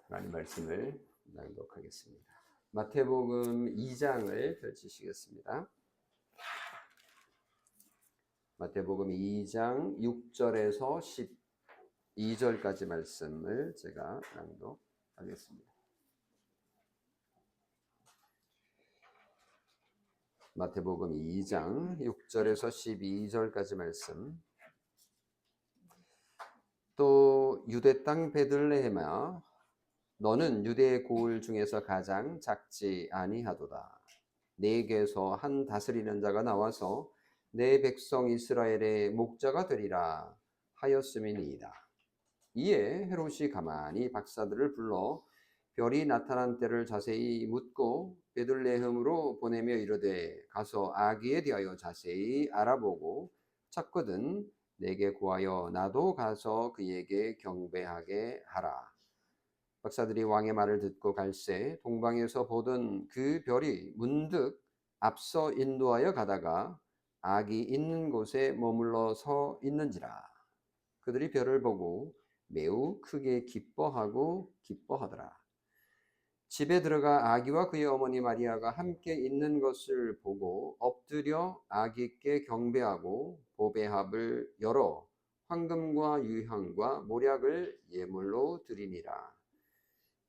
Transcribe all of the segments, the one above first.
하나님 말씀을 낭독하겠습니다. 마태복음 2장을 펼치시겠습니다. 마태복음 2장 6절에서 12절까지 말씀을 제가 낭독하겠습니다. 마태복음 2장 6절에서 12절까지 말씀. 또 유대 땅 베들레헴아, 너는 유대의 고을 중에서 가장 작지 아니하도다. 네게서 한 다스리는 자가 나와서 내 백성 이스라엘의 목자가 되리라 하였음이니이다. 이에 헤롯이 가만히 박사들을 불러 별이 나타난 때를 자세히 묻고 베들레헴으로 보내며 이르되, 가서 아기에 대하여 자세히 알아보고 찾거든 내게 구하여 나도 가서 그에게 경배하게 하라. 박사들이 왕의 말을 듣고 갈새 동방에서 보던 그 별이 문득 앞서 인도하여 가다가 아기 있는 곳에 머물러 서 있는지라. 그들이 별을 보고 매우 크게 기뻐하더라. 집에 들어가 아기와 그의 어머니 마리아가 함께 있는 것을 보고 엎드려 아기께 경배하고 보배합을 열어 황금과 유향과 모략을 예물로 드리니라.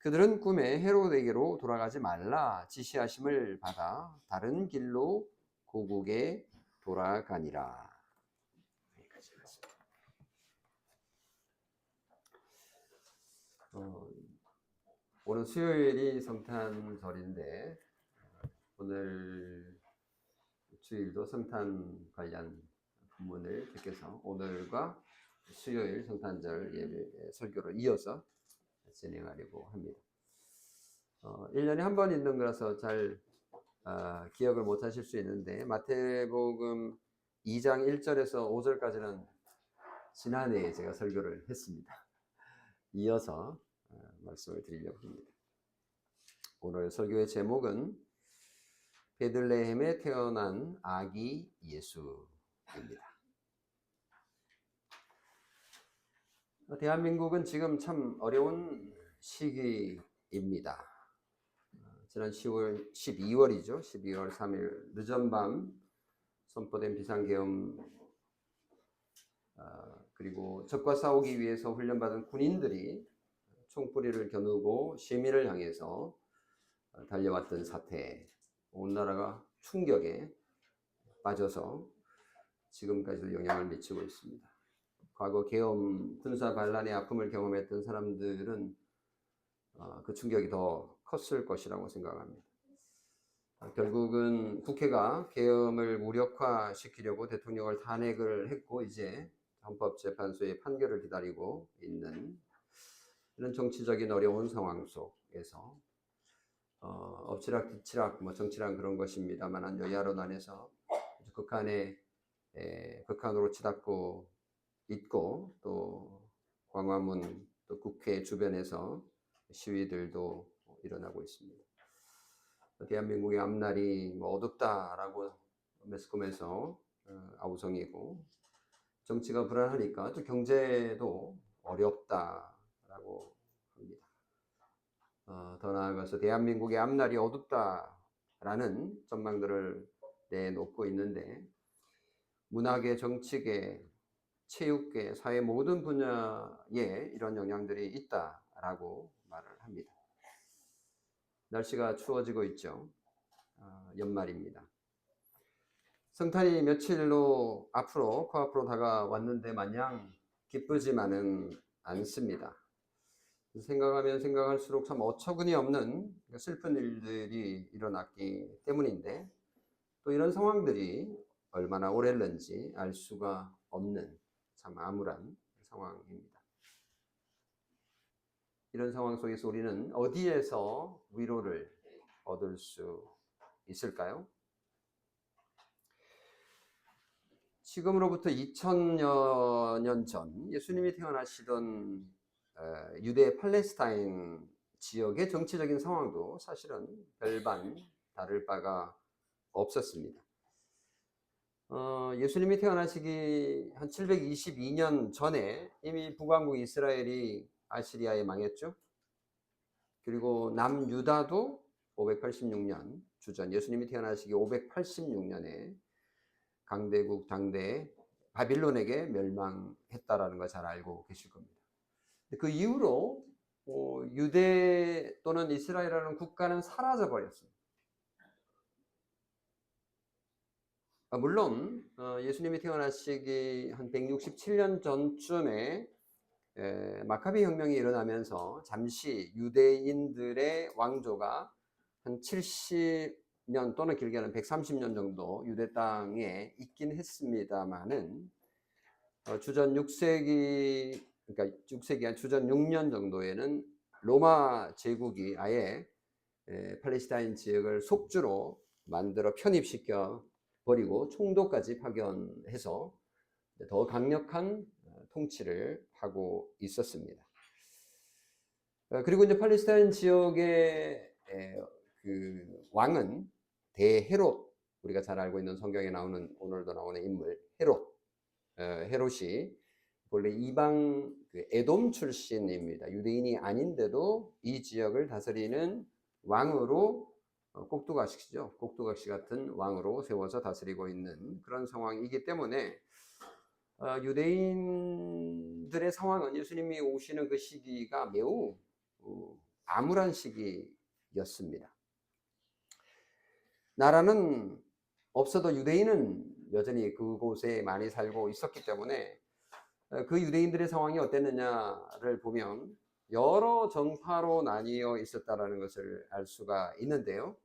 그들은 꿈에 헤롯에게로 돌아가지 말라 지시하심을 받아 다른 길로 고국에 돌아가니라. 오늘 수요일이 성탄절인데 오늘 주일도 성탄 관련 본문을 듣게서 오늘과 수요일 성탄절 예배 설교를 이어서 진행하려고 합니다. 1년에 한 번 있는 거라서 잘 기억을 못 하실 수 있는데 마태복음 2장 1절에서 5절까지는 지난해에 제가 설교를 했습니다. 이어서 말씀을 드리려고 합니다. 오늘 설교의 제목은 베들레헴에 태어난 아기 예수입니다. 대한민국은 지금 참 어려운 시기입니다. 지난 12월이죠. 12월 3일 늦은 밤 선포된 비상계엄, 그리고 적과 싸우기 위해서 훈련받은 군인들이 총뿌리를 겨누고 시민을 향해서 달려왔던 사태, 온 나라가 충격에 빠져서 지금까지도 영향을 미치고 있습니다. 과거 계엄 군사 반란의 아픔을 경험했던 사람들은 그 충격이 더 컸을 것이라고 생각합니다. 결국은 국회가 계엄을 무력화시키려고 대통령을 탄핵을 했고 이제 헌법재판소의 판결을 기다리고 있는 이런 정치적인 어려운 상황 속에서 엎치락 뒤치락 정치란 그런 것입니다만 여야론안에서 극한으로 치닫고 있고, 또 광화문 또 국회 주변에서 시위들도 일어나고 있습니다. 대한민국의 앞날이 어둡다라고 매스컴에서 아우성이고, 정치가 불안하니까 또 경제도 어렵다라고 합니다. 더 나아가서 대한민국의 앞날이 어둡다라는 전망들을 내놓고 있는데, 문화계, 정치계, 체육계, 사회 모든 분야에 이런 영향들이 있다라고 말을 합니다. 날씨가 추워지고 있죠. 연말입니다. 성탄이 며칠로 코앞으로 다가왔는데 마냥 기쁘지만은 않습니다. 생각하면 생각할수록 참 어처구니 없는 슬픈 일들이 일어났기 때문인데, 또 이런 상황들이 얼마나 오래는지 알 수가 없는 참 암울한 상황입니다. 이런 상황 속에서 우리는 어디에서 위로를 얻을 수 있을까요? 지금으로부터 2000여 년 전 예수님이 태어나시던 유대 팔레스타인 지역의 정치적인 상황도 사실은 별반 다를 바가 없었습니다. 예수님이 태어나시기 한 722년 전에 이미 북왕국 이스라엘이 아시리아에 망했죠. 그리고 남유다도 586년 주전, 예수님이 태어나시기 586년에 강대국 당대 바빌론에게 멸망했다라는 걸 잘 알고 계실 겁니다. 그 이후로 유대 또는 이스라엘이라는 국가는 사라져 버렸습니다. 물론 예수님이 태어나시기 한 167년 전쯤에 마카비 혁명이 일어나면서 잠시 유대인들의 왕조가 한 70년 또는 길게는 130년 정도 유대 땅에 있긴 했습니다만은 주전 6세기, 그러니까 6세기 한 주전 6년 정도에는 로마 제국이 아예 팔레스타인 지역을 속주로 만들어 편입시켜 버리고 총독까지 파견해서 더 강력한 통치를 하고 있었습니다. 그리고 이제 팔레스타인 지역의 그 왕은 대헤롯, 우리가 잘 알고 있는 성경에 나오는, 오늘도 나오는 인물 헤롯이 원래 이방 에돔 출신입니다. 유대인이 아닌데도 이 지역을 다스리는 왕으로 꼭두각시죠. 꼭두각시 같은 왕으로 세워서 다스리고 있는 그런 상황이기 때문에 유대인들의 상황은 예수님이 오시는 그 시기가 매우 암울한 시기였습니다. 나라는 없어도 유대인은 여전히 그곳에 많이 살고 있었기 때문에 그 유대인들의 상황이 어땠느냐를 보면 여러 정파로 나뉘어 있었다는 것을 알 수가 있는데요.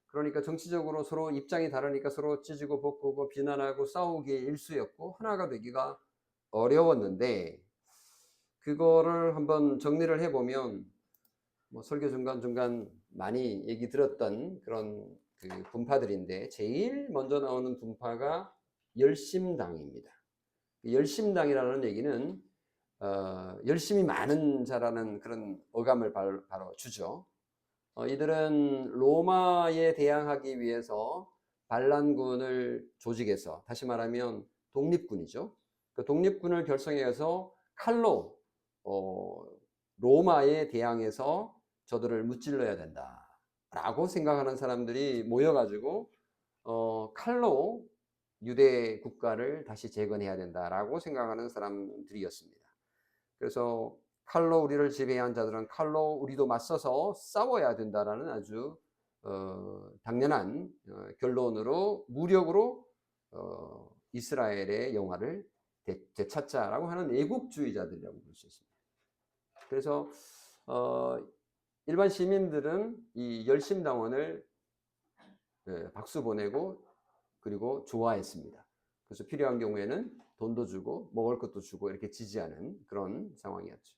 그러니까 정치적으로 서로 입장이 다르니까 서로 찢고 볶고 비난하고 싸우기 일쑤였고 하나가 되기가 어려웠는데, 그거를 한번 정리를 해보면 뭐 설교 중간중간 많이 얘기 들었던 그런 그 분파들인데, 제일 먼저 나오는 분파가 열심당입니다. 열심당이라는 얘기는 열심히 많은 자라는 그런 어감을 바로 주죠. 이들은 로마에 대항하기 위해서 반란군을 조직해서, 다시 말하면 독립군이죠. 그 독립군을 결성해서 칼로 로마에 대항해서 저들을 무찔러야 된다라고 생각하는 사람들이 모여가지고 칼로 유대 국가를 다시 재건해야 된다라고 생각하는 사람들이었습니다. 그래서 칼로 우리를 지배한 자들은 칼로 우리도 맞서서 싸워야 된다라는 아주 당연한 결론으로 무력으로 이스라엘의 영화를 되찾자라고 하는 애국주의자들이라고 볼 수 있습니다. 그래서 일반 시민들은 이 열심당원을 박수 보내고 그리고 좋아했습니다. 그래서 필요한 경우에는 돈도 주고 먹을 것도 주고 이렇게 지지하는 그런 상황이었죠.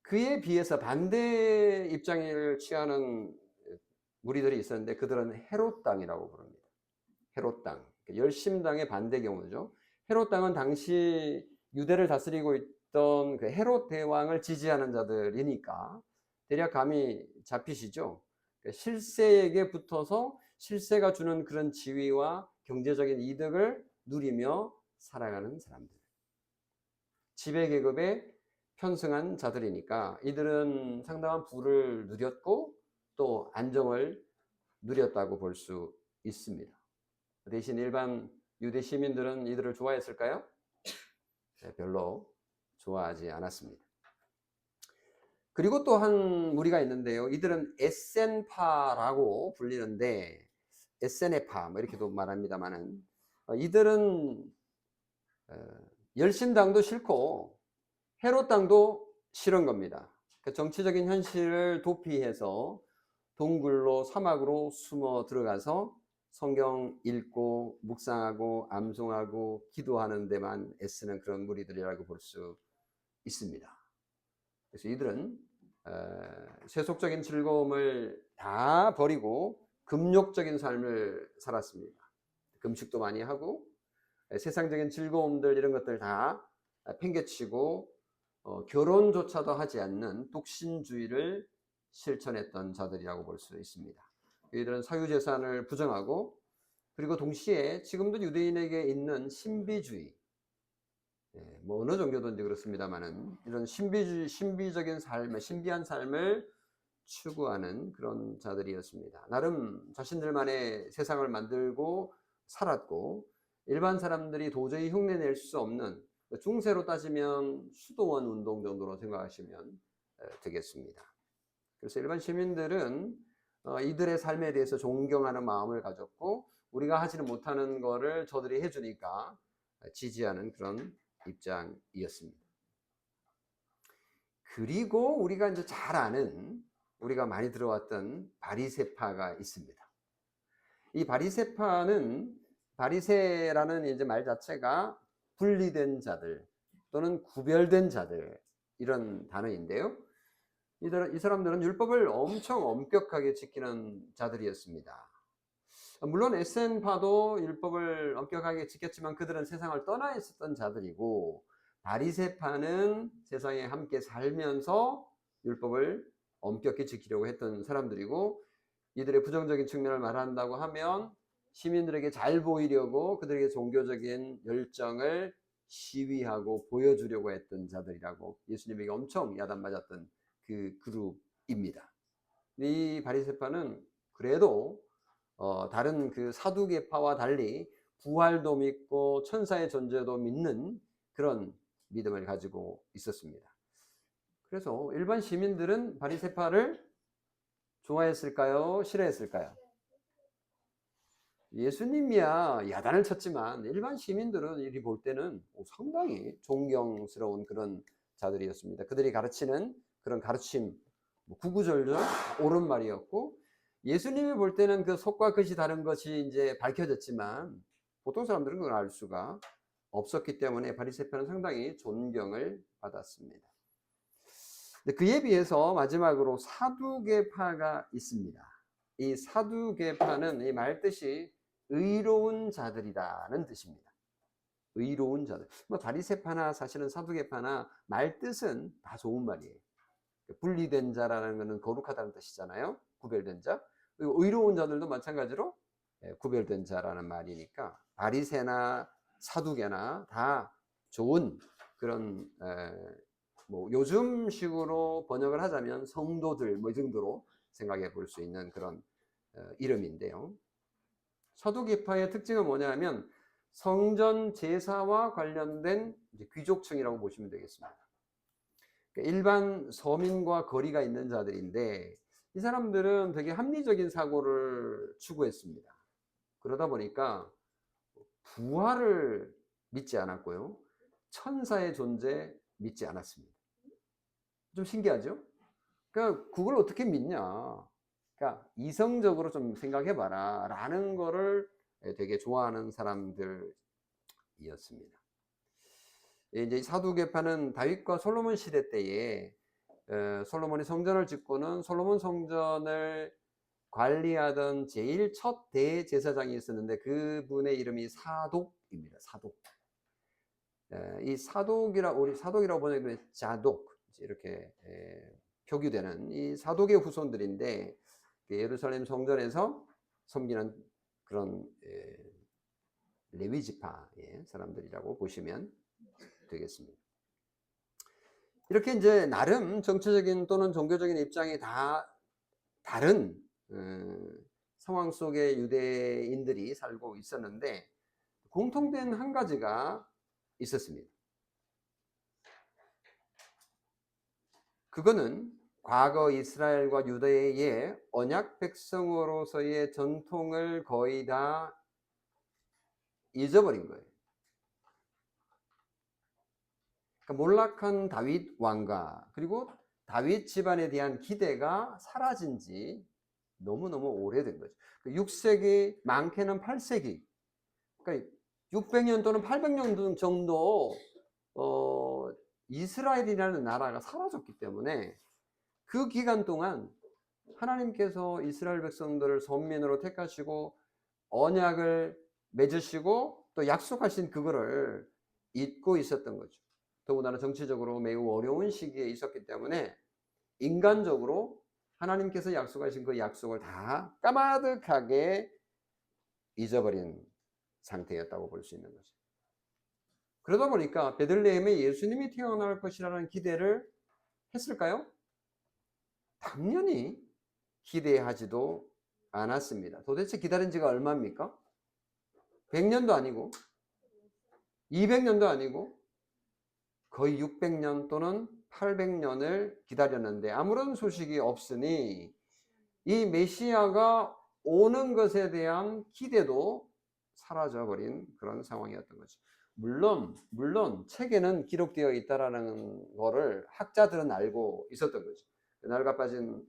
그에 비해서 반대 입장을 취하는 무리들이 있었는데 그들은 헤롯당이라고 부릅니다. 헤롯당, 열심당의 반대 경우죠. 헤롯당은 당시 유대를 다스리고 있던 그 헤롯 대왕을 지지하는 자들이니까 대략 감이 잡히시죠. 실세에게 붙어서 실세가 주는 그런 지위와 경제적인 이득을 누리며 살아가는 사람들, 지배계급에 편승한 자들이니까 이들은 상당한 부를 누렸고 또 안정을 누렸다고 볼 수 있습니다. 대신 일반 유대 시민들은 이들을 좋아했을까요? 별로 좋아하지 않았습니다. 그리고 또 한 무리가 있는데요. 이들은 에센파라고 불리는데, 에세네파 뭐 이렇게도 말합니다만은 이들은 열심당도 싫고 헤롯당도 싫은 겁니다. 정치적인 현실을 도피해서 동굴로 사막으로 숨어 들어가서 성경 읽고 묵상하고 암송하고 기도하는 데만 애쓰는 그런 무리들이라고 볼 수 있습니다. 그래서 이들은 세속적인 즐거움을 다 버리고 금욕적인 삶을 살았습니다. 금식도 많이 하고 세상적인 즐거움들 이런 것들 다 팽개치고 결혼조차도 하지 않는 독신주의를 실천했던 자들이라고 볼 수 있습니다. 이들은 사유재산을 부정하고 그리고 동시에 지금도 유대인에게 있는 신비주의, 뭐 어느 종교든지 그렇습니다만은 이런 신비적인 삶, 신비한 삶을 추구하는 그런 자들이었습니다. 나름 자신들만의 세상을 만들고 살았고 일반 사람들이 도저히 흉내낼 수 없는 중세로 따지면 수도원 운동 정도로 생각하시면 되겠습니다. 그래서 일반 시민들은 이들의 삶에 대해서 존경하는 마음을 가졌고 우리가 하지는 못하는 거를 저들이 해주니까 지지하는 그런 입장이었습니다. 그리고 우리가 이제 잘 아는 우리가 많이 들어왔던 바리새파가 있습니다. 이 바리새파는 바리새라는 이제 말 자체가 분리된 자들 또는 구별된 자들 이런 단어인데요. 이 사람들은 율법을 엄청 엄격하게 지키는 자들이었습니다. 물론 에센파도 율법을 엄격하게 지켰지만 그들은 세상을 떠나 있었던 자들이고 바리새파는 세상에 함께 살면서 율법을 엄격히 지키려고 했던 사람들이고 이들의 부정적인 측면을 말한다고 하면 시민들에게 잘 보이려고 그들에게 종교적인 열정을 시위하고 보여주려고 했던 자들이라고 예수님에게 엄청 야단맞았던 그 그룹입니다. 이 바리새파는 그래도 다른 그 사두개파와 달리 부활도 믿고 천사의 존재도 믿는 그런 믿음을 가지고 있었습니다. 그래서 일반 시민들은 바리새파를 좋아했을까요? 싫어했을까요? 예수님이야 야단을 쳤지만 일반 시민들은 이리 볼 때는 상당히 존경스러운 그런 자들이었습니다. 그들이 가르치는 그런 가르침 구구절절 옳은 말이었고 예수님이 볼 때는 그 속과 끝이 다른 것이 이제 밝혀졌지만 보통 사람들은 그걸 알 수가 없었기 때문에 바리새파는 상당히 존경을 받았습니다. 그에 비해서 마지막으로 사두개파가 있습니다. 이 사두개파는 이 말뜻이 의로운 자들이라는 뜻입니다. 의로운 자들. 바리새파나 사실은 사두개파나 말뜻은 다 좋은 말이에요. 분리된 자라는 것은 거룩하다는 뜻이잖아요. 구별된 자. 그리고 의로운 자들도 마찬가지로 구별된 자라는 말이니까 바리새나 사두개나 다 좋은 그런 뭐 요즘식으로 번역을 하자면 성도들 뭐 이 정도로 생각해 볼 수 있는 그런 이름인데요. 사두개파의 특징은 뭐냐면 성전 제사와 관련된 귀족층이라고 보시면 되겠습니다. 일반 서민과 거리가 있는 자들인데 이 사람들은 되게 합리적인 사고를 추구했습니다. 그러다 보니까 부활을 믿지 않았고요. 천사의 존재 믿지 않았습니다. 좀 신기하죠? 그러니까 그걸 어떻게 믿냐? 그러니까 이성적으로 좀 생각해봐라 라는 거를 되게 좋아하는 사람들이었습니다. 이제 사두개파는 다윗과 솔로몬 시대 때에 솔로몬이 성전을 짓고는 솔로몬 성전을 관리하던 제일 첫 대제사장이 있었는데 그분의 이름이 사독입니다. 사독. 이 우리 사독이라고 번역하면 자독 이렇게 표기되는 이 사독의 후손들인데 예루살렘 성전에서 섬기는 그런 레위 지파의 사람들이라고 보시면 되겠습니다. 이렇게 이제 나름 정치적인 또는 종교적인 입장이 다 다른 상황 속에 유대인들이 살고 있었는데 공통된 한 가지가 있었습니다. 그거는 과거 이스라엘과 유대의 언약 백성으로서의 전통을 거의 다 잊어버린 거예요. 그러니까 몰락한 다윗 왕가 그리고 다윗 집안에 대한 기대가 사라진 지 너무너무 오래된 거죠. 6세기 많게는 8세기 그러니까 600년 또는 800년 정도 이스라엘이라는 나라가 사라졌기 때문에 그 기간 동안 하나님께서 이스라엘 백성들을 선민으로 택하시고 언약을 맺으시고 또 약속하신 그거를 잊고 있었던 거죠. 더군다나 정치적으로 매우 어려운 시기에 있었기 때문에 인간적으로 하나님께서 약속하신 그 약속을 다 까마득하게 잊어버린 상태였다고 볼 수 있는 거죠. 그러다 보니까 베들레헴에 예수님이 태어날 것이라는 기대를 했을까요? 당연히 기대하지도 않았습니다. 도대체 기다린 지가 얼마입니까? 100년도 아니고 200년도 아니고 거의 600년 또는 800년을 기다렸는데 아무런 소식이 없으니 이 메시아가 오는 것에 대한 기대도 사라져버린 그런 상황이었던 거죠. 물론 책에는 기록되어 있다라는 거를 학자들은 알고 있었던 거죠. 낡아 빠진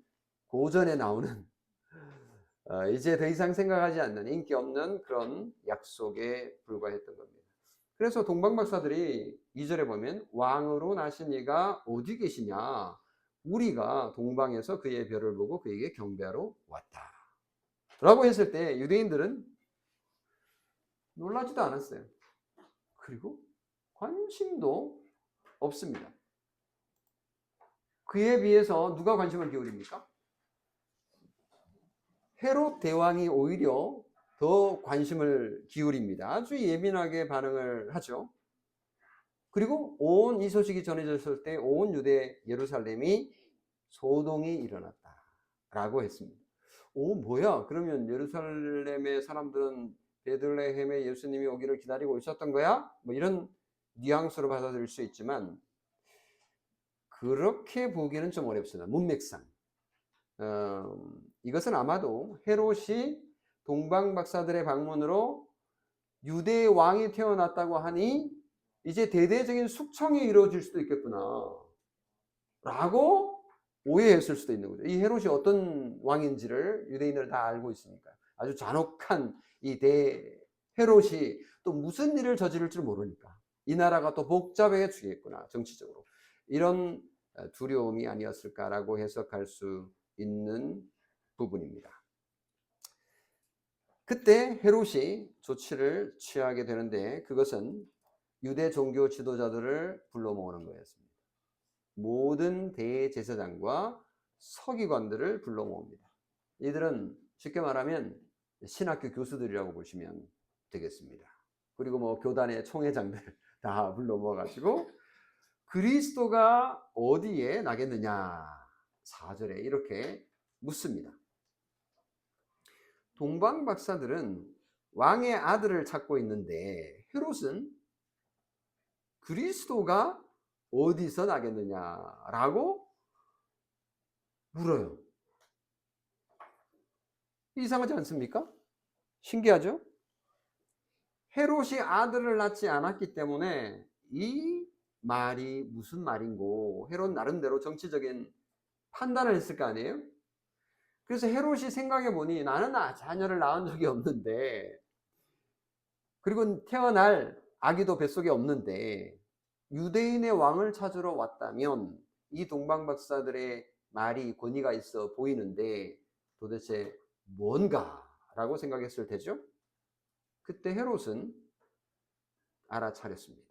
고전에 나오는 이제 더 이상 생각하지 않는 인기 없는 그런 약속에 불과했던 겁니다. 그래서 동방박사들이 2절에 보면 왕으로 나신 이가 어디 계시냐? 우리가 동방에서 그의 별을 보고 그에게 경배하러 왔다. 라고 했을 때 유대인들은 놀라지도 않았어요. 그리고 관심도 없습니다. 그에 비해서 누가 관심을 기울입니까? 헤롯 대왕이 오히려 더 관심을 기울입니다. 아주 예민하게 반응을 하죠. 그리고 온 이 소식이 전해졌을 때 온 유대 예루살렘이 소동이 일어났다라고 했습니다. 오, 뭐야? 그러면 예루살렘의 사람들은 베들레헴에 예수님이 오기를 기다리고 있었던 거야? 뭐 이런 뉘앙스로 받아들일 수 있지만 그렇게 보기는 좀 어렵습니다. 문맥상. 이것은 아마도 헤롯이 동방 박사들의 방문으로 유대의 왕이 태어났다고 하니 이제 대대적인 숙청이 이루어질 수도 있겠구나 라고 오해했을 수도 있는 거죠. 이 헤롯이 어떤 왕인지를 유대인들 다 알고 있으니까 아주 잔혹한 이 헤롯이 또 무슨 일을 저지를 줄 모르니까 이 나라가 또 복잡해지겠구나 정치적으로 이런 두려움이 아니었을까라고 해석할 수 있는 부분입니다. 그때 헤롯이 조치를 취하게 되는데 그것은 유대 종교 지도자들을 불러 모으는 거였습니다. 모든 대제사장과 서기관들을 불러 모읍니다. 이들은 쉽게 말하면 신학교 교수들이라고 보시면 되겠습니다. 그리고 뭐 교단의 총회장들 다 불러 모아가지고 그리스도가 어디에 나겠느냐 4절에 이렇게 묻습니다. 동방 박사들은 왕의 아들을 찾고 있는데 헤롯은 그리스도가 어디서 나겠느냐라고 물어요. 이상하지 않습니까? 신기하죠? 헤롯이 아들을 낳지 않았기 때문에 이 말이 무슨 말인고 헤롯 나름대로 정치적인 판단을 했을 거 아니에요? 그래서 헤롯이 생각해 보니 나는 자녀를 낳은 적이 없는데 그리고 태어날 아기도 뱃속에 없는데 유대인의 왕을 찾으러 왔다면 이 동방박사들의 말이 권위가 있어 보이는데 도대체 뭔가라고 생각했을 테죠. 그때 헤롯은 알아차렸습니다.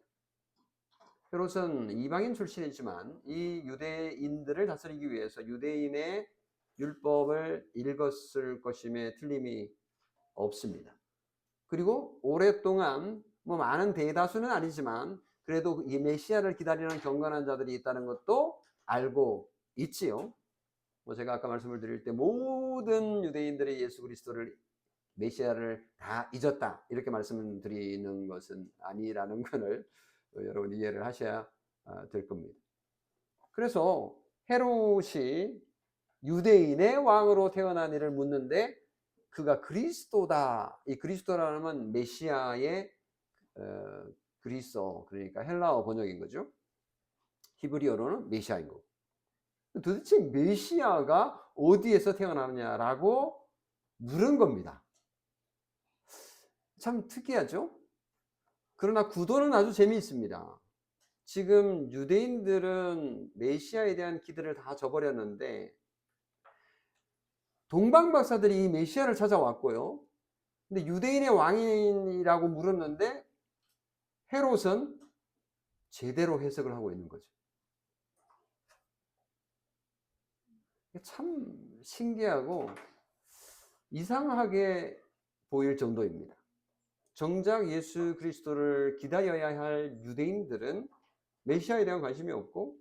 헤롯은 이방인 출신이지만 이 유대인들을 다스리기 위해서 유대인의 율법을 읽었을 것임에 틀림이 없습니다. 그리고 오랫동안 뭐 많은 대다수는 아니지만 그래도 이 메시아를 기다리는 경건한 자들이 있다는 것도 알고 있지요. 뭐 제가 아까 말씀을 드릴 때 모든 유대인들이 예수 그리스도를 메시아를 다 잊었다 이렇게 말씀을 드리는 것은 아니라는 것을 여러분 이해를 하셔야 될 겁니다. 그래서 헤롯이 유대인의 왕으로 태어난 이를 묻는데 그가 그리스도다. 이 그리스도라는 건 메시아의 그리스어 그러니까 헬라어 번역인 거죠. 히브리어로는 메시아인 거고. 도대체 메시아가 어디에서 태어나느냐라고 물은 겁니다. 참 특이하죠? 그러나 구도는 아주 재미있습니다. 지금 유대인들은 메시아에 대한 기대를 다 저버렸는데 동방박사들이 이 메시아를 찾아왔고요. 근데 유대인의 왕이라고 물었는데 헤롯은 제대로 해석을 하고 있는 거죠. 참 신기하고 이상하게 보일 정도입니다. 정작 예수 그리스도를 기다려야 할 유대인들은 메시아에 대한 관심이 없고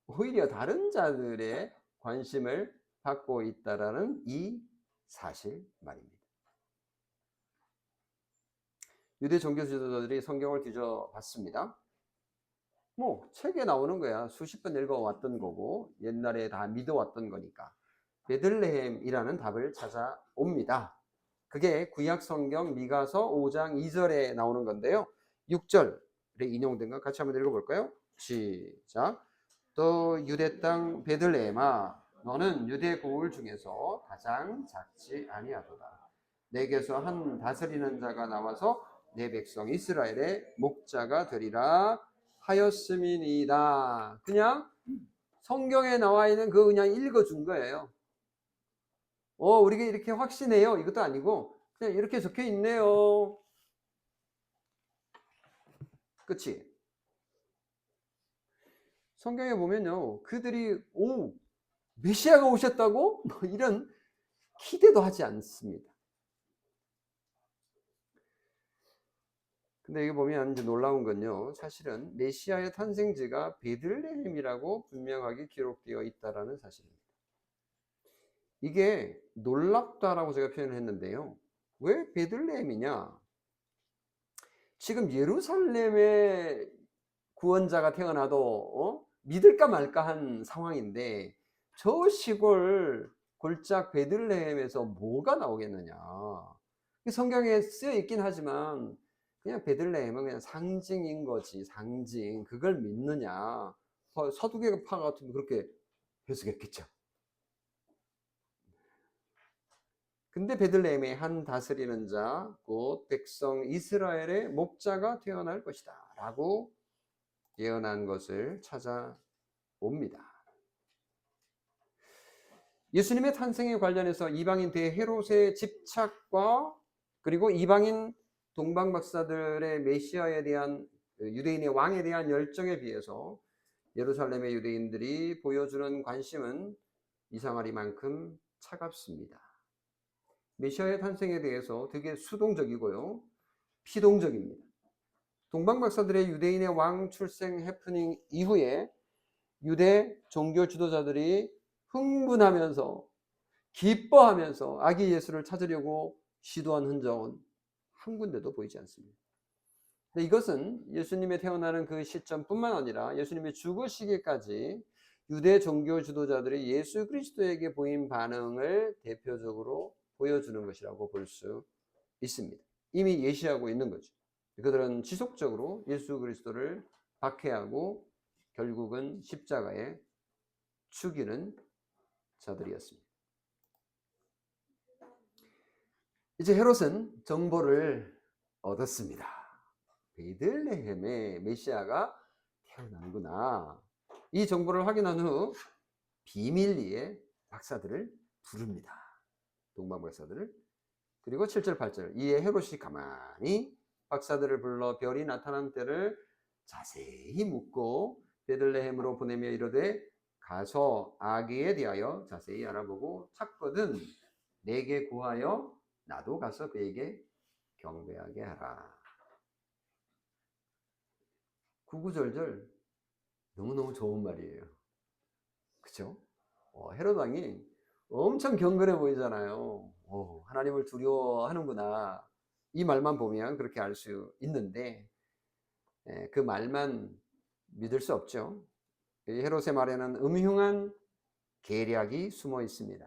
오히려 다른 자들의 관심을 받고 있다라는 이 사실 말입니다. 유대 종교 지도자들이 성경을 뒤져봤습니다. 뭐 책에 나오는 거야. 수십 번 읽어왔던 거고 옛날에 다 믿어왔던 거니까 베들레헴이라는 답을 찾아옵니다. 그게 구약 성경 미가서 5장 2절에 나오는 건데요. 6절에 인용된 거 같이 한번 읽어볼까요? 시작. 또 유대 땅 베들레헴아 너는 유대 고을 중에서 가장 작지 아니하도다. 내게서 한 다스리는 자가 나와서 내 백성 이스라엘의 목자가 되리라 하였음이니이다. 그냥 성경에 나와 있는 그 그냥 읽어준 거예요. 우리가 이렇게 확신해요. 이것도 아니고 그냥 이렇게 적혀 있네요. 그치? 성경에 보면요. 그들이 메시아가 오셨다고? 뭐 이런 기대도 하지 않습니다. 근데 여기 보면 이제 놀라운 건요. 사실은 메시아의 탄생지가 베들레헴이라고 분명하게 기록되어 있다라는 사실입니다. 이게 놀랍다라고 제가 표현을 했는데요. 왜 베들레헴이냐? 지금 예루살렘에 구원자가 태어나도 믿을까 말까 한 상황인데 저 시골 골짝 베들레헴에서 뭐가 나오겠느냐. 성경에 쓰여 있긴 하지만 그냥 베들레헴은 그냥 상징인 거지. 상징. 그걸 믿느냐. 서두개파 같으면 그렇게 해석했겠죠. 근데 베들레헴에 한 다스리는 자, 곧 백성 이스라엘의 목자가 태어날 것이다 라고 예언한 것을 찾아옵니다. 예수님의 탄생에 관련해서 이방인 대헤롯의 집착과 그리고 이방인 동방 박사들의 메시아에 대한 유대인의 왕에 대한 열정에 비해서 예루살렘의 유대인들이 보여주는 관심은 이상하리만큼 차갑습니다. 메시아의 탄생에 대해서 되게 수동적이고요. 피동적입니다. 동방 박사들의 유대인의 왕 출생 해프닝 이후에 유대 종교 지도자들이 흥분하면서 기뻐하면서 아기 예수를 찾으려고 시도한 흔적은 한 군데도 보이지 않습니다. 근데 이것은 예수님의 태어나는 그 시점뿐만 아니라 예수님의 죽으시기까지 유대 종교 지도자들이 예수 그리스도에게 보인 반응을 대표적으로 보여주는 것이라고 볼 수 있습니다. 이미 예시하고 있는 거죠. 그들은 지속적으로 예수 그리스도를 박해하고 결국은 십자가에 죽이는 자들이었습니다. 이제 헤롯은 정보를 얻었습니다. 베들레헴에 메시아가 태어나는구나. 이 정보를 확인한 후 비밀리에 박사들을 부릅니다. 동방 박사들을. 그리고 7절 8절 이에 헤롯이 가만히 박사들을 불러 별이 나타난 때를 자세히 묻고 베들레헴으로 보내며 이르되 가서 아기에 대하여 자세히 알아보고 찾거든 내게 구하여 나도 가서 그에게 경배하게 하라. 구구절절 너무너무 좋은 말이에요. 그쵸? 헤롯 왕이 엄청 경건해 보이잖아요. 하나님을 두려워하는구나. 이 말만 보면 그렇게 알 수 있는데 그 말만 믿을 수 없죠. 헤롯의 말에는 음흉한 계략이 숨어 있습니다.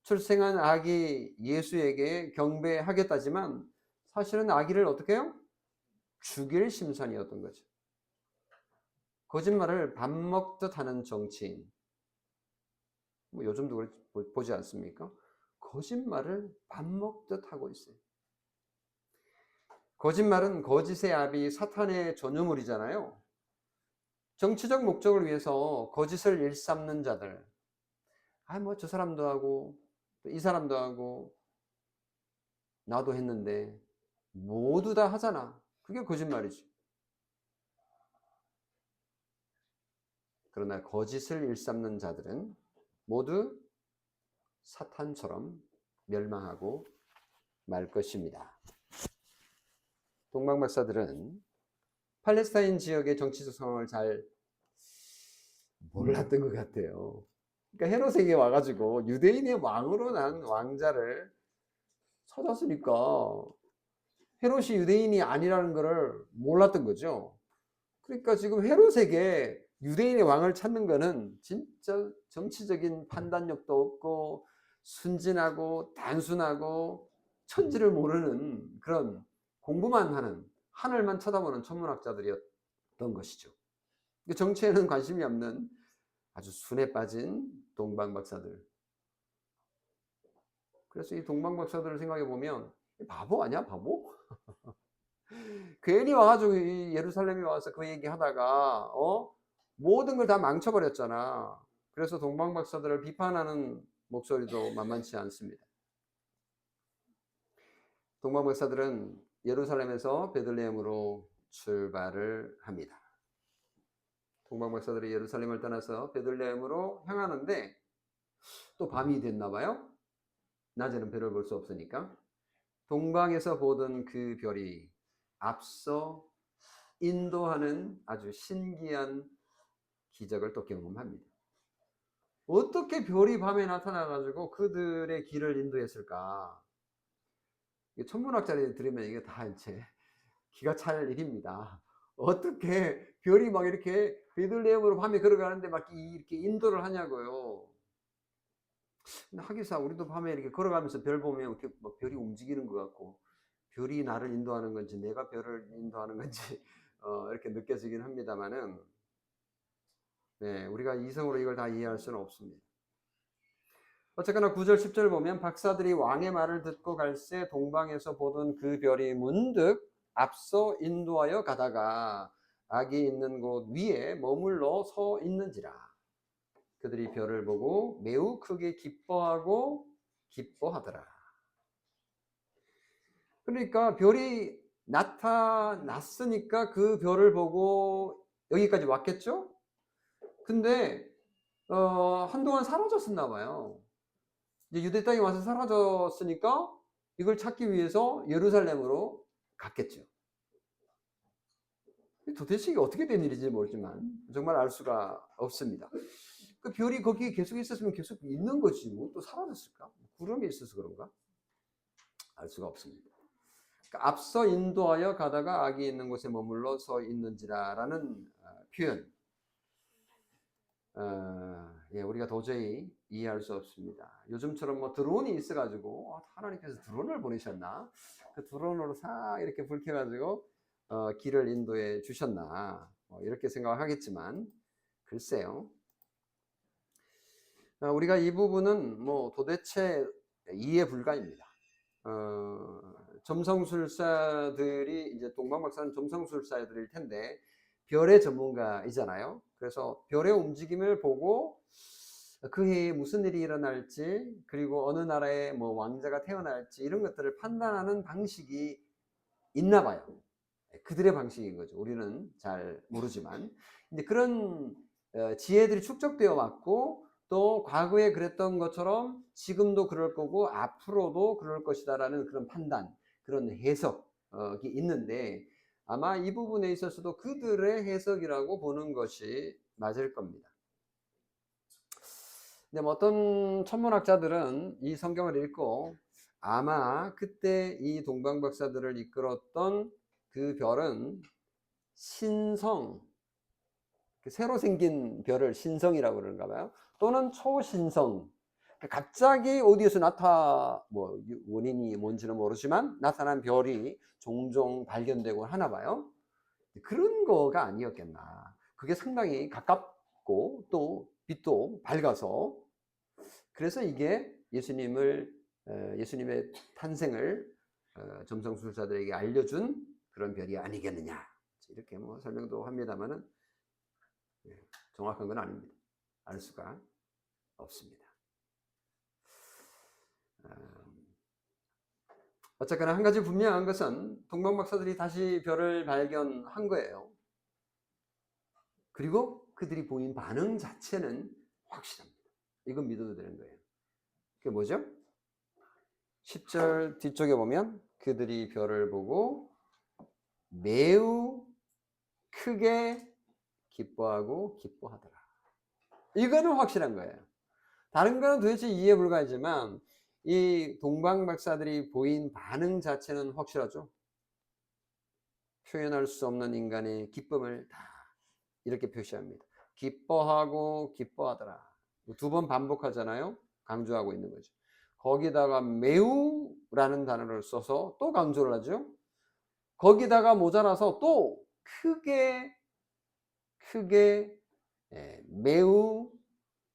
출생한 아기 예수에게 경배하겠다지만 사실은 아기를 어떻게 해요? 죽일 심산이었던 거죠. 거짓말을 밥 먹듯 하는 정치인. 뭐 요즘도 보지 않습니까? 거짓말을 밥 먹듯 하고 있어요. 거짓말은 거짓의 아비 사탄의 전유물이잖아요. 정치적 목적을 위해서 거짓을 일삼는 자들. 뭐 저 사람도 하고 이 사람도 하고 나도 했는데 모두 다 하잖아. 그게 거짓말이지. 그러나 거짓을 일삼는 자들은 모두 사탄처럼 멸망하고 말 것입니다. 동방 박사들은 팔레스타인 지역의 정치적 상황을 잘 몰랐던 것 같아요. 그러니까 헤롯에게 와가지고 유대인의 왕으로 난 왕자를 찾았으니까 헤롯이 유대인이 아니라는 것을 몰랐던 거죠. 그러니까 지금 헤롯에게 유대인의 왕을 찾는 거는 진짜 정치적인 판단력도 없고 순진하고 단순하고 천지를 모르는 그런 공부만 하는 하늘만 쳐다보는 천문학자들이었던 것이죠. 정치에는 관심이 없는 아주 순에 빠진 동방 박사들. 그래서 이 동방 박사들을 생각해 보면 바보 아니야, 바보? 괜히 와가지고 예루살렘에 와서 그 얘기 하다가 모든 걸 다 망쳐버렸잖아. 그래서 동방 박사들을 비판하는 목소리도 만만치 않습니다. 동방 박사들은 예루살렘에서 베들레헴으로 출발을 합니다. 동방 박사들이 예루살렘을 떠나서 베들레헴으로 향하는데 또 밤이 됐나 봐요. 낮에는 별을 볼 수 없으니까. 동방에서 보던 그 별이 앞서 인도하는 아주 신기한 기적을 또 경험합니다. 어떻게 별이 밤에 나타나가지고 그들의 길을 인도했을까? 천문학자들이 들으면 이게 다 이제 기가 찰 일입니다. 어떻게 별이 막 이렇게 베들레헴으로 밤에 걸어가는데 막 이렇게 인도를 하냐고요. 하기사 우리도 밤에 이렇게 걸어가면서 별 보면 이렇게 막 별이 움직이는 것 같고 별이 나를 인도하는 건지 내가 별을 인도하는 건지 이렇게 느껴지긴 합니다만은 네, 우리가 이성으로 이걸 다 이해할 수는 없습니다. 어쨌거나 9절 10절 보면 박사들이 왕의 말을 듣고 갈새 동방에서 보던 그 별이 문득 앞서 인도하여 가다가 악이 있는 곳 위에 머물러 서 있는지라. 그들이 별을 보고 매우 크게 기뻐하고 기뻐하더라. 그러니까 별이 나타났으니까 그 별을 보고 여기까지 왔겠죠? 근데 한동안 사라졌었나 봐요. 이제 유대 땅에 와서 사라졌으니까 이걸 찾기 위해서 예루살렘으로 갔겠죠. 도대체 이게 어떻게 된 일인지 모르지만 정말 알 수가 없습니다. 그 별이 거기에 계속 있었으면 계속 있는 거지 뭐 또 사라졌을까? 구름이 있어서 그런가? 알 수가 없습니다. 그러니까 앞서 인도하여 가다가 악이 있는 곳에 머물러 서 있는지라라는 표현. 예, 우리가 도저히 이해할 수 없습니다. 요즘처럼 뭐 드론이 있어가지고 하나님께서 드론을 보내셨나? 그 드론으로 싹 이렇게 불 켜가지고 길을 인도해 주셨나? 이렇게 생각하겠지만 글쎄요. 우리가 이 부분은 뭐 도대체 이해 불가입니다. 점성술사들이 이제 동방박사는 점성술사들일 텐데 별의 전문가이잖아요. 그래서 별의 움직임을 보고 그 해에 무슨 일이 일어날지 그리고 어느 나라에 뭐 왕자가 태어날지 이런 것들을 판단하는 방식이 있나 봐요. 그들의 방식인 거죠. 우리는 잘 모르지만 이제 그런 지혜들이 축적되어 왔고 또 과거에 그랬던 것처럼 지금도 그럴 거고 앞으로도 그럴 것이다라는 그런 판단, 그런 해석이 있는데 아마 이 부분에 있어서도 그들의 해석이라고 보는 것이 맞을 겁니다. 근데 뭐 어떤 천문학자들은 이 성경을 읽고 아마 그때 이 동방 박사들을 이끌었던 그 별은 신성, 새로 생긴 별을 신성이라고 그러는가 봐요. 또는 초신성. 갑자기 어디에서 뭐 원인이 뭔지는 모르지만 나타난 별이 종종 발견되고 하나 봐요. 그런 거가 아니었겠나. 그게 상당히 가깝고 또 빛도 밝아서 그래서 이게 예수님의 탄생을 점성술사들에게 알려준 그런 별이 아니겠느냐. 이렇게 뭐 설명도 합니다만은 정확한 건 아닙니다. 알 수가 없습니다. 어쨌거나 한 가지 분명한 것은 동방 박사들이 다시 별을 발견한 거예요. 그리고 그들이 보인 반응 자체는 확실합니다. 이건 믿어도 되는 거예요. 그게 뭐죠? 10절 뒤쪽에 보면 그들이 별을 보고 매우 크게 기뻐하고 기뻐하더라. 이거는 확실한 거예요. 다른 거는 도대체 이해 불가하지만 이 동방 박사들이 보인 반응 자체는 확실하죠. 표현할 수 없는 인간의 기쁨을 다 이렇게 표시합니다. 기뻐하고 기뻐하더라. 두 번 반복하잖아요. 강조하고 있는 거죠. 거기다가 매우라는 단어를 써서 또 강조를 하죠. 거기다가 모자라서 또 크게 매우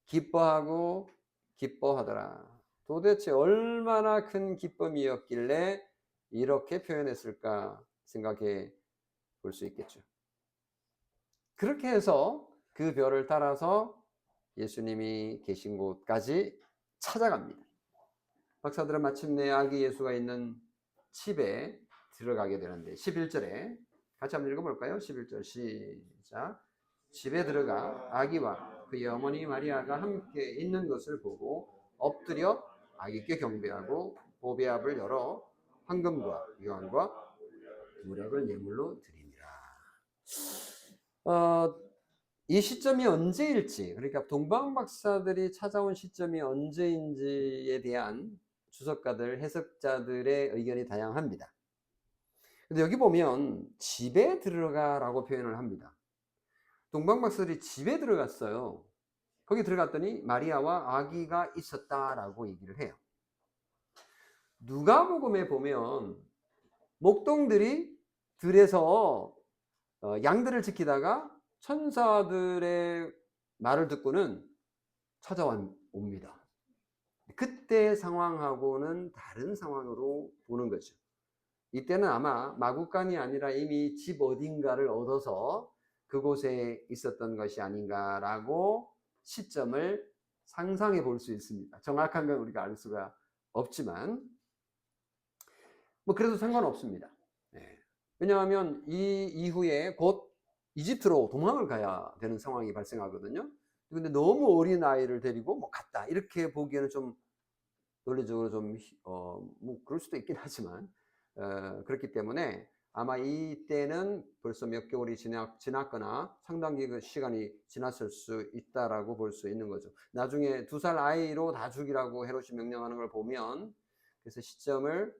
기뻐하고 기뻐하더라. 도대체 얼마나 큰 기쁨이었길래 이렇게 표현했을까 생각해 볼 수 있겠죠. 그렇게 해서 그 별을 따라서 예수님이 계신 곳까지 찾아갑니다. 박사들은 마침내 아기 예수가 있는 집에 들어가게 되는데 11절에 같이 한번 읽어볼까요? 11절 시작. 집에 들어가 아기와 그의 어머니 마리아가 함께 있는 것을 보고 엎드려 아기께 경배하고 보배압을 열어 황금과 유황과 무력을 예물로 드립니다. 이 시점이 언제일지, 그러니까 동방 박사들이 찾아온 시점이 언제인지에 대한 주석가들, 해석자들의 의견이 다양합니다. 근데 여기 보면 집에 들어가라고 표현을 합니다. 동방 박사들이 집에 들어갔어요. 거기 들어갔더니 마리아와 아기가 있었다라고 얘기를 해요. 누가복음에 보면 목동들이 들에서 양들을 지키다가 천사들의 말을 듣고는 찾아옵니다. 그때 상황하고는 다른 상황으로 보는 거죠. 이때는 아마 마구간이 아니라 이미 집 어딘가를 얻어서 그곳에 있었던 것이 아닌가라고 시점을 상상해 볼 수 있습니다. 정확한 건 우리가 알 수가 없지만 뭐 그래도 상관없습니다. 왜냐하면 이 이후에 곧 이집트로 도망을 가야 되는 상황이 발생하거든요. 근데 너무 어린 아이를 데리고 뭐 갔다 이렇게 보기에는 좀 논리적으로 좀 뭐 그럴 수도 있긴 하지만 그렇기 때문에 아마 이때는 벌써 몇 개월이 지났거나 상당히 그 시간이 지났을 수 있다라고 볼 수 있는 거죠. 나중에 2살 아이로 다 죽이라고 헤롯이 명령하는 걸 보면 그래서 시점을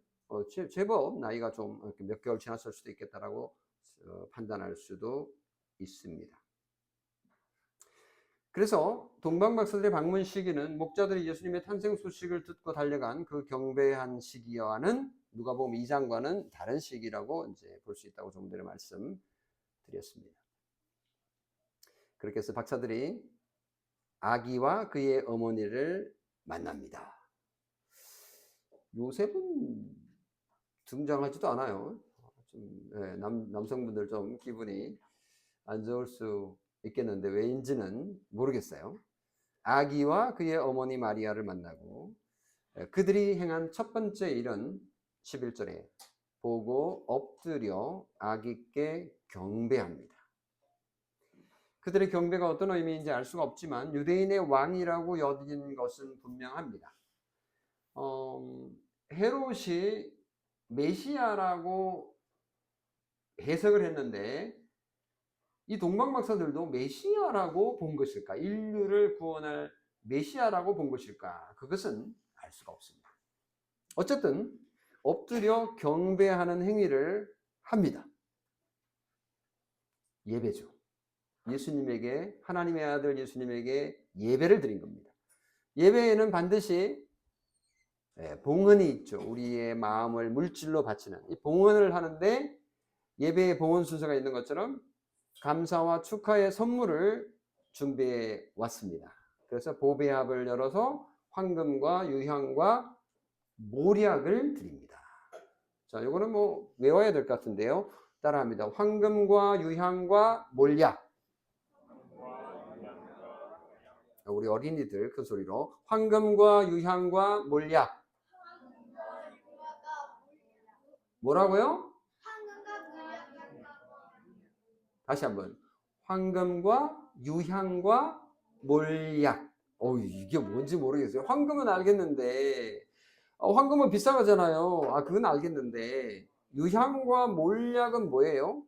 제법 나이가 좀 몇 개월 지났을 수도 있겠다라고 판단할 수도 있습니다. 그래서 동방 박사들의 방문 시기는 목자들이 예수님의 탄생 소식을 듣고 달려간 그 경배한 시기와는 누가복음 2장과는 다른 시기라고 이제 볼 수 있다고 좀 전에 말씀드렸습니다. 그렇게 해서 박사들이 아기와 그의 어머니를 만납니다. 요셉은 등장하지도 않아요. 좀, 남성분들 좀 기분이 안 좋을 수 있겠는데 왜인지는 모르겠어요. 아기와 그의 어머니 마리아를 만나고 그들이 행한 첫 번째 일은 11절에 보고 엎드려 아기께 경배합니다. 그들의 경배가 어떤 의미인지 알 수가 없지만 유대인의 왕이라고 여긴 것은 분명합니다. 헤롯이 메시아라고 해석을 했는데 이 동방 박사들도 메시아라고 본 것일까? 인류를 구원할 메시아라고 본 것일까? 그것은 알 수가 없습니다. 어쨌든 엎드려 경배하는 행위를 합니다. 예배죠. 예수님에게, 하나님의 아들 예수님에게 예배를 드린 겁니다. 예배에는 반드시 봉헌이 있죠. 우리의 마음을 물질로 바치는 이 봉헌을 하는데 예배의 봉헌 순서가 있는 것처럼 감사와 축하의 선물을 준비해 왔습니다. 그래서 보배압을 열어서 황금과 유향과 모략을 드립니다. 자, 이거는 뭐 외워야 될 것 같은데요. 따라합니다. 황금과 유향과 몰약. 우리 어린이들 큰 소리로 황금과 유향과 몰약. 뭐라고요? 다시 한번. 황금과 유향과 몰약. 이게 뭔지 모르겠어요. 황금은 알겠는데 황금은 비싸잖아요. 그건 알겠는데 유향과 몰약은 뭐예요?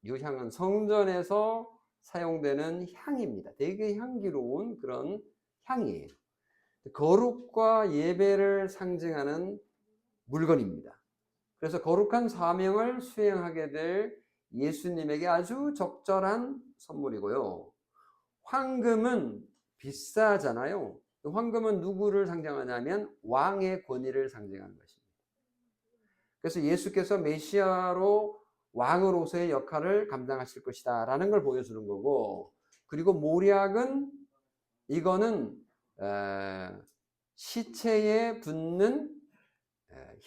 유향은 성전에서 사용되는 향입니다. 되게 향기로운 그런 향이에요. 거룩과 예배를 상징하는 물건입니다. 그래서 거룩한 사명을 수행하게 될 예수님에게 아주 적절한 선물이고요. 황금은 비싸잖아요. 황금은 누구를 상징하냐면 왕의 권위를 상징하는 것입니다. 그래서 예수께서 메시아로 왕으로서의 역할을 감당하실 것이다 라는 걸 보여주는 거고, 그리고 몰약은 이거는 시체에 붓는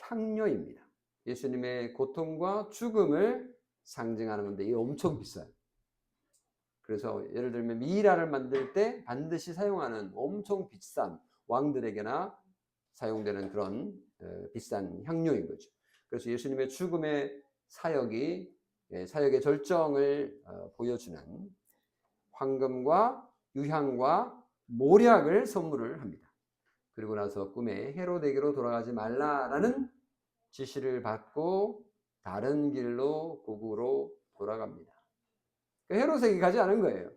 향료입니다. 예수님의 고통과 죽음을 상징하는 건데 이게 엄청 비싸요. 그래서 예를 들면 미이라를 만들 때 반드시 사용하는 엄청 비싼, 왕들에게나 사용되는 그런 비싼 향료인 거죠. 그래서 예수님의 죽음의 사역의 절정을 보여주는 황금과 유향과 몰약을 선물을 합니다. 그리고 나서 꿈에 헤로데게로 돌아가지 말라라는 지시를 받고 다른 길로 고국으로 돌아갑니다. 헤롯에게 가지 않은 거예요.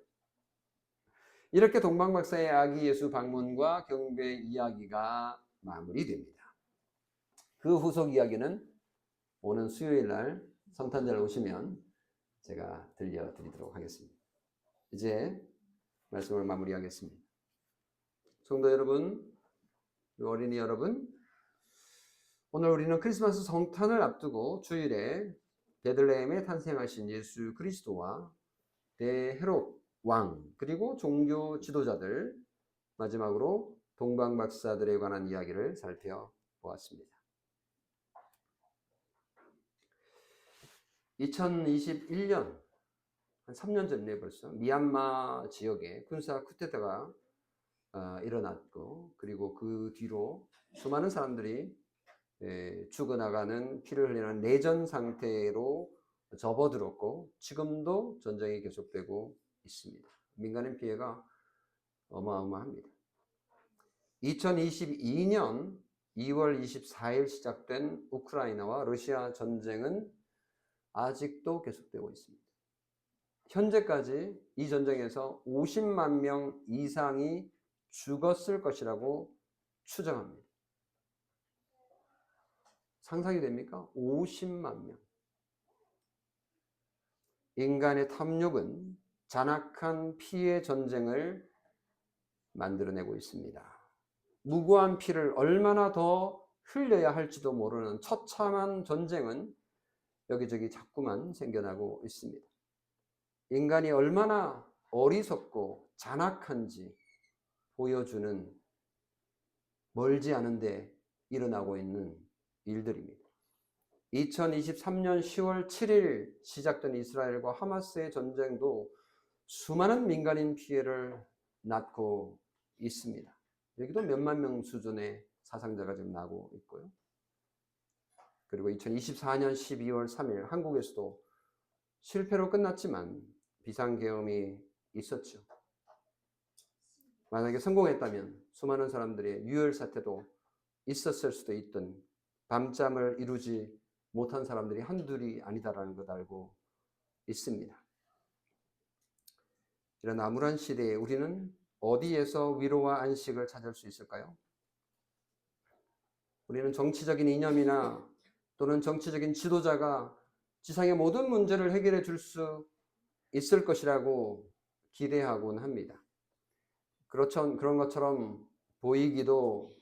이렇게 동방박사의 아기 예수 방문과 경배 이야기가 마무리됩니다. 그 후속 이야기는 오는 수요일 날 성탄절 오시면 제가 들려드리도록 하겠습니다. 이제 말씀을 마무리하겠습니다. 성도 여러분, 어린이 여러분, 오늘 우리는 크리스마스 성탄을 앞두고 주일에 베들레헴에 탄생하신 예수 그리스도와 대헤롯 왕, 그리고 종교 지도자들, 마지막으로 동방박사들에 관한 이야기를 살펴보았습니다. 2021년, 한 3년 전에 벌써 미얀마 지역에 군사 쿠데타가 일어났고, 그리고 그 뒤로 수많은 사람들이 죽어나가는 피를 흘리는 내전 상태로 접어들었고, 지금도 전쟁이 계속되고 있습니다. 민간인 피해가 어마어마합니다. 2022년 2월 24일 시작된 우크라이나와 러시아 전쟁은 아직도 계속되고 있습니다. 현재까지 이 전쟁에서 50만 명 이상이 죽었을 것이라고 추정합니다. 상상이 됩니까? 50만 명. 인간의 탐욕은 잔악한 피해 전쟁을 만들어내고 있습니다. 무고한 피를 얼마나 더 흘려야 할지도 모르는 처참한 전쟁은 여기저기 자꾸만 생겨나고 있습니다. 인간이 얼마나 어리석고 잔악한지 보여주는 멀지 않은데 일어나고 있는 일들입니다. 2023년 10월 7일 시작된 이스라엘과 하마스의 전쟁도 수많은 민간인 피해를 낳고 있습니다. 여기도 몇만 명 수준의 사상자가 지금 나고 있고요. 그리고 2024년 12월 3일 한국에서도 실패로 끝났지만 비상계엄이 있었죠. 만약에 성공했다면 수많은 사람들의 유혈 사태도 있었을 수도 있던, 밤잠을 이루지 못한 사람들이 한둘이 아니다라는 것 알고 있습니다. 이런 암울한 시대에 우리는 어디에서 위로와 안식을 찾을 수 있을까요? 우리는 정치적인 이념이나 또는 정치적인 지도자가 지상의 모든 문제를 해결해 줄 수 있을 것이라고 기대하곤 합니다. 그런 것처럼 보이기도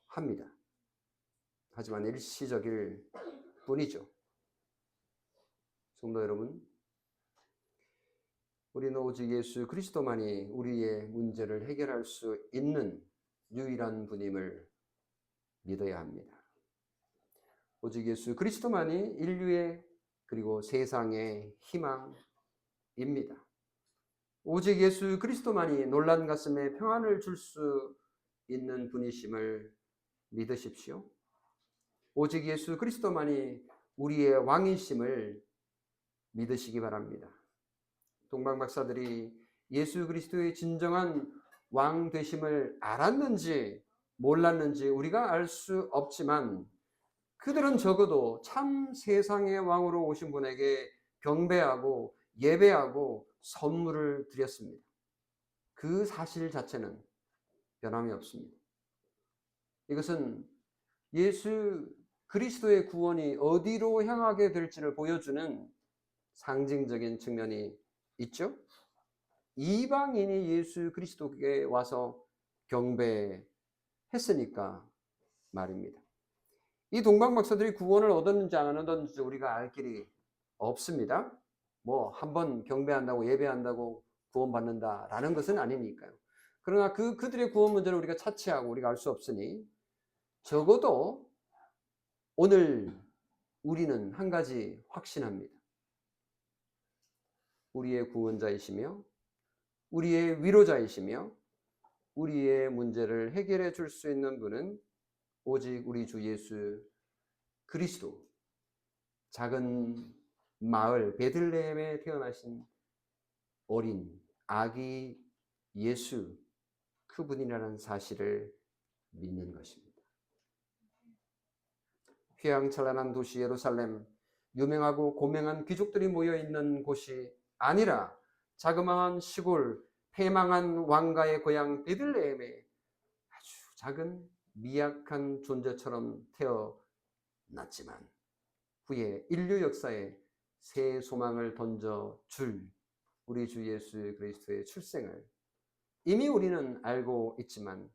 합니다. 하지만 일시적일 뿐이죠. 성도 여러분, 우리는 오직 예수 그리스도만이 우리의 문제를 해결할 수 있는 유일한 분임을 믿어야 합니다. 오직 예수 그리스도만이 인류의 그리고 세상의 희망입니다. 오직 예수 그리스도만이 놀란 가슴에 평안을 줄 수 있는 분이심을 믿으십시오. 오직 예수 그리스도만이 우리의 왕이심을 믿으시기 바랍니다. 동방박사들이 예수 그리스도의 진정한 왕 되심을 알았는지 몰랐는지 우리가 알 수 없지만 그들은 적어도 참 세상의 왕으로 오신 분에게 경배하고 예배하고 선물을 드렸습니다. 그 사실 자체는 변함이 없습니다. 이것은 예수 그리스도의 구원이 어디로 향하게 될지를 보여주는 상징적인 측면이 있죠. 이방인이 예수 그리스도께 와서 경배했으니까 말입니다. 이 동방 박사들이 구원을 얻었는지 안 얻었는지 우리가 알 길이 없습니다. 뭐 한번 경배한다고 예배한다고 구원받는다라는 것은 아니니까요. 그러나 그들의 구원 문제를 우리가 차치하고 우리가 알 수 없으니 적어도 오늘 우리는 한 가지 확신합니다. 우리의 구원자이시며 우리의 위로자이시며 우리의 문제를 해결해 줄 수 있는 분은 오직 우리 주 예수 그리스도, 작은 마을 베들레헴에 태어나신 어린 아기 예수, 그분이라는 사실을 믿는 것입니다. 휘황찬란한 도시 예루살렘, 유명하고 고명한 귀족들이 모여있는 곳이 아니라 자그마한 시골 패망한 왕가의 고향 베들레헴에 아주 작은 미약한 존재처럼 태어났지만 후에 인류 역사에 새 소망을 던져줄 우리 주 예수 그리스도의 출생을 이미 우리는 알고 있지만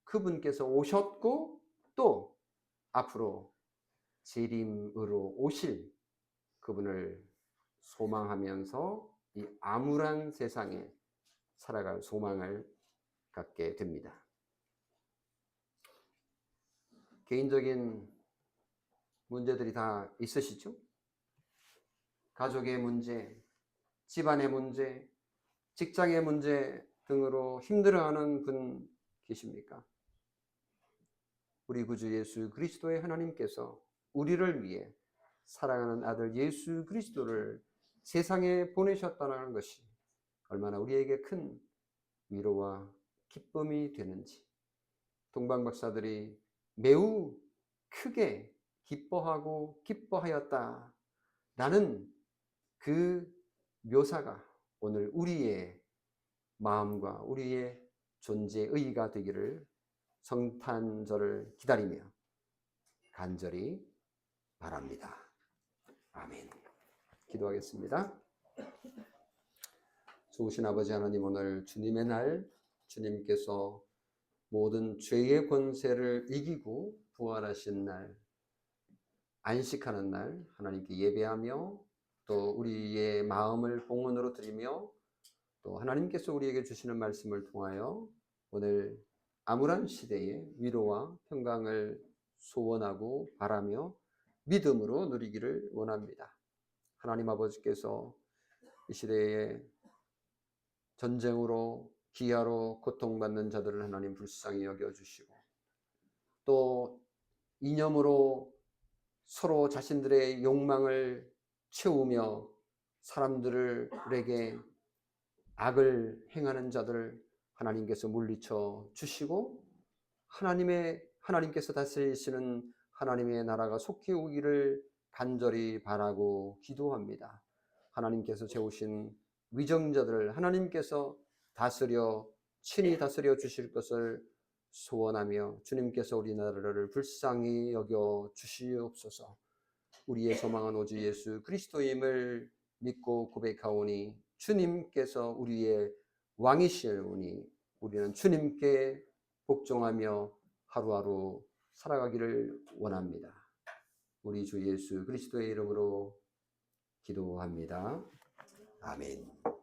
그분께서 오셨고 또 앞으로 재림으로 오실 그분을 소망하면서 이 암울한 세상에 살아갈 소망을 갖게 됩니다. 개인적인 문제들이 다 있으시죠? 가족의 문제, 집안의 문제, 직장의 문제 등으로 힘들어하는 분 계십니까? 우리 구주 예수 그리스도의 하나님께서 우리를 위해 사랑하는 아들 예수 그리스도를 세상에 보내셨다는 것이 얼마나 우리에게 큰 위로와 기쁨이 되는지 동방 박사들이 매우 크게 기뻐하고 기뻐하였다라는 그 묘사가 오늘 우리의 마음과 우리의 존재의 의의가 되기를 성탄절을 기다리며 간절히 바랍니다. 아멘. 기도하겠습니다. 좋으신 아버지 하나님, 오늘 주님의 날, 주님께서 모든 죄의 권세를 이기고 부활하신 날, 안식하는 날 하나님께 예배하며 또 우리의 마음을 봉헌으로 드리며 또 하나님께서 우리에게 주시는 말씀을 통하여 오늘 암울한 시대에 위로와 평강을 소원하고 바라며 믿음으로 누리기를 원합니다. 하나님 아버지께서 이 시대에 전쟁으로 기아로 고통받는 자들을 하나님 불쌍히 여겨주시고 또 이념으로 서로 자신들의 욕망을 채우며 사람들에게 악을 행하는 자들을 하나님께서 물리쳐 주시고 하나님께서 다스리시는 하나님의 나라가 속히 오기를 간절히 바라고 기도합니다. 하나님께서 세우신 위정자들을 하나님께서 친히 다스려 주실 것을 소원하며 주님께서 우리나라를 불쌍히 여겨 주시옵소서. 우리의 소망은 오직 예수 그리스도임을 믿고 고백하오니 주님께서 우리의 왕이시오니 우리는 주님께 복종하며 하루하루 살아가기를 원합니다. 우리 주 예수 그리스도의 이름으로 기도합니다. 아멘.